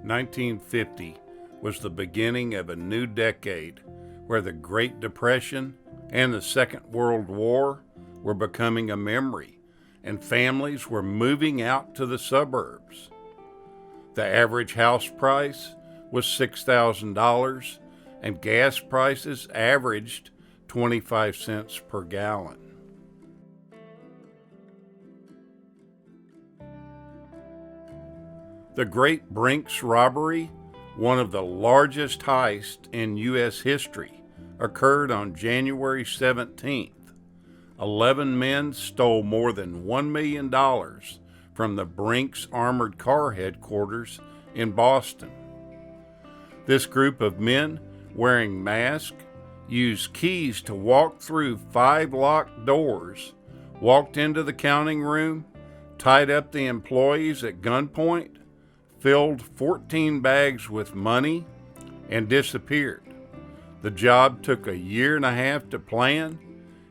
1950 was the beginning of a new decade where the Great Depression and the Second World War were becoming a memory, and families were moving out to the suburbs. The average house price was $6,000, and gas prices averaged 25 cents per gallon. The Great Brinks Robbery, one of the largest heists in U.S. history, occurred on January 17th. 11 men stole more than $1 million from the Brinks Armored Car Headquarters in Boston. This group of men, wearing masks, used keys to walk through 5 locked doors, walked into the counting room, tied up the employees at gunpoint, filled 14 bags with money, and disappeared. The job took a year and a half to plan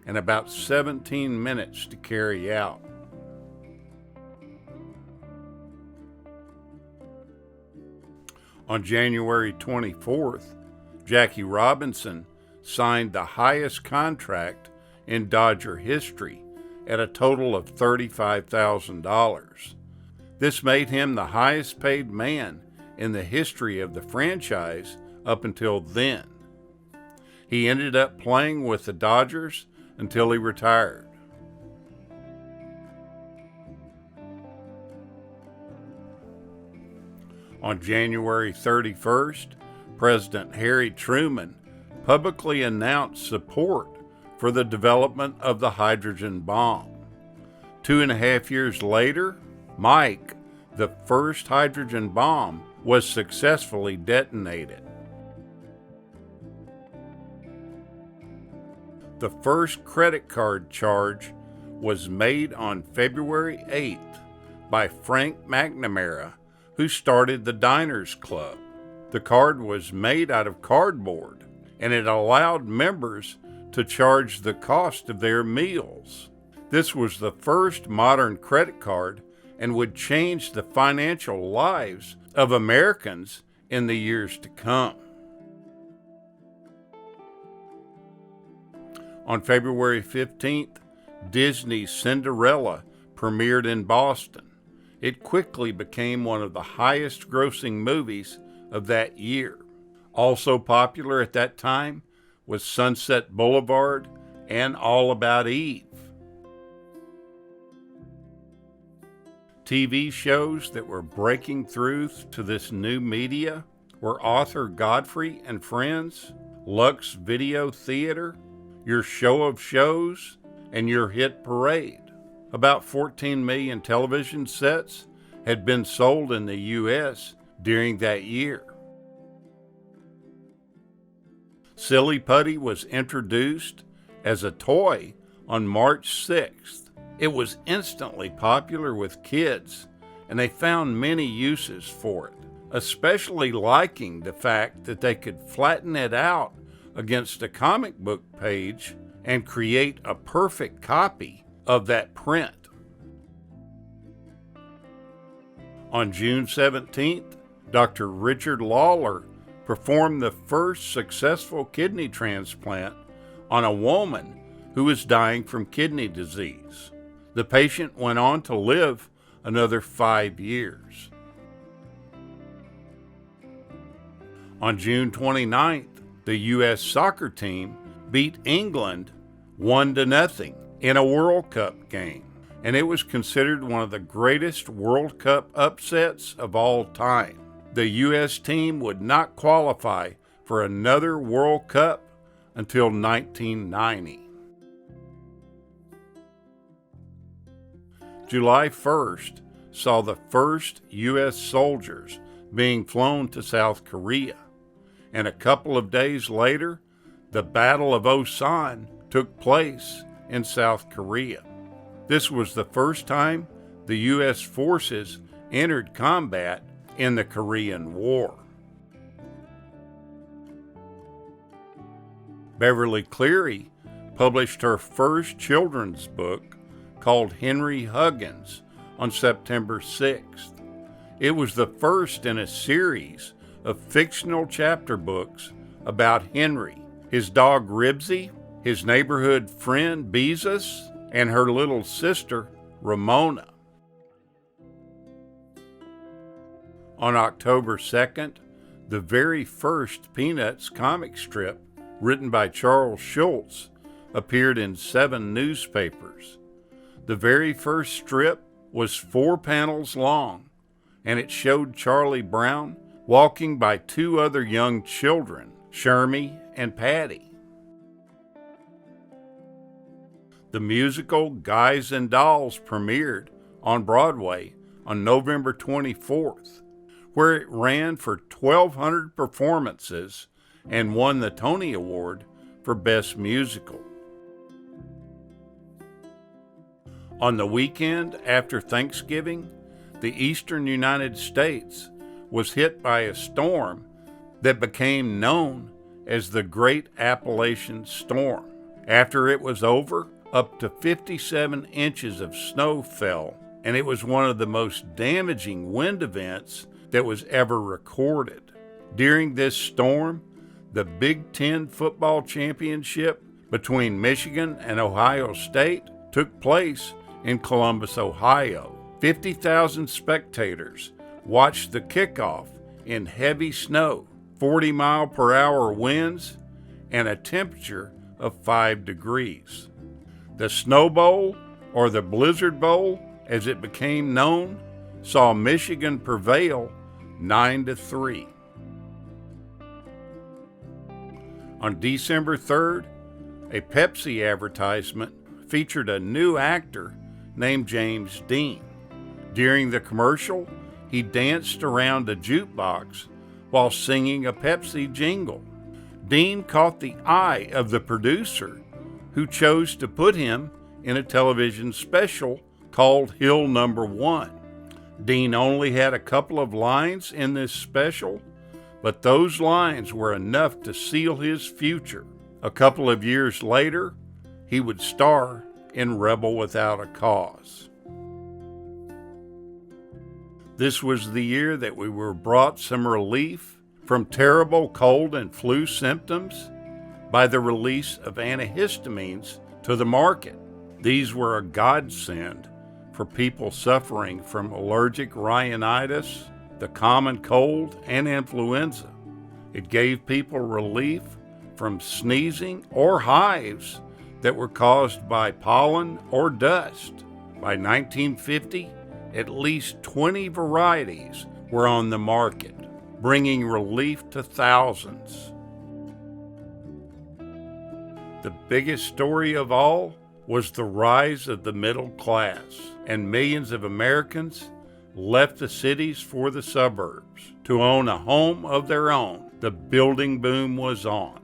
and about 17 minutes to carry out. On January 24th, Jackie Robinson signed the highest contract in Dodger history at a total of $35,000. This made him the highest paid man in the history of the franchise up until then. He ended up playing with the Dodgers until he retired. On January 31st, President Harry Truman publicly announced support for the development of the hydrogen bomb. 2.5 years later, Mike, the first hydrogen bomb, was successfully detonated. The first credit card charge was made on February 8th by Frank McNamara, who started the Diners Club. The card was made out of cardboard, and it allowed members to charge the cost of their meals. This was the first modern credit card and would change the financial lives of Americans in the years to come. On February 15th, Disney's Cinderella premiered in Boston. It quickly became one of the highest-grossing movies of that year. Also popular at that time was Sunset Boulevard and All About Eve. TV shows that were breaking through to this new media were Arthur Godfrey and Friends, Lux Video Theater, Your Show of Shows, and Your Hit Parade. About 14 million television sets had been sold in the U.S. during that year. Silly Putty was introduced as a toy on March 6th. It was instantly popular with kids, and they found many uses for it, especially liking the fact that they could flatten it out against a comic book page and create a perfect copy of that print. On June 17th, Dr. Richard Lawler performed the first successful kidney transplant on a woman who was dying from kidney disease. The patient went on to live another 5 years. On June 29th, the U.S. soccer team beat England 1-0 in a World Cup game, and it was considered one of the greatest World Cup upsets of all time. The U.S. team would not qualify for another World Cup until 1990. July 1st saw the first U.S. soldiers being flown to South Korea, and a couple of days later, the Battle of Osan took place in South Korea. This was the first time the U.S. forces entered combat in the Korean War. Beverly Cleary published her first children's book called Henry Huggins on September 6th. It was the first in a series of fictional chapter books about Henry, his dog Ribsy, his neighborhood friend Beezus, and her little sister Ramona. On October 2nd, the very first Peanuts comic strip, written by Charles Schulz, appeared in 7 newspapers. The very first strip was 4 panels long, and it showed Charlie Brown walking by 2 other young children, Shermie and Patty. The musical Guys and Dolls premiered on Broadway on November 24th, where it ran for 1,200 performances and won the Tony Award for Best Musical. On the weekend after Thanksgiving, the eastern United States was hit by a storm that became known as the Great Appalachian Storm. After it was over, up to 57 inches of snow fell, and it was one of the most damaging wind events that was ever recorded. During this storm, the Big Ten football championship between Michigan and Ohio State took place in Columbus, Ohio. 50,000 spectators watched the kickoff in heavy snow, 40-mile-per-hour winds, and a temperature of 5 degrees. The Snow Bowl, or the Blizzard Bowl, as it became known, saw Michigan prevail 9-3. On December 3rd, a Pepsi advertisement featured a new actor named James Dean. During the commercial, he danced around a jukebox while singing a Pepsi jingle. Dean caught the eye of the producer, who chose to put him in a television special called Hill Number 1. Dean only had a couple of lines in this special, but those lines were enough to seal his future. A couple of years later, he would star in Rebel Without a Cause. This was the year that we were brought some relief from terrible cold and flu symptoms by the release of antihistamines to the market. These were a godsend for people suffering from allergic rhinitis, the common cold, and influenza. It gave people relief from sneezing or hives that were caused by pollen or dust. By 1950, at least 20 varieties were on the market, bringing relief to thousands. The biggest story of all was the rise of the middle class, and millions of Americans left the cities for the suburbs to own a home of their own. The building boom was on.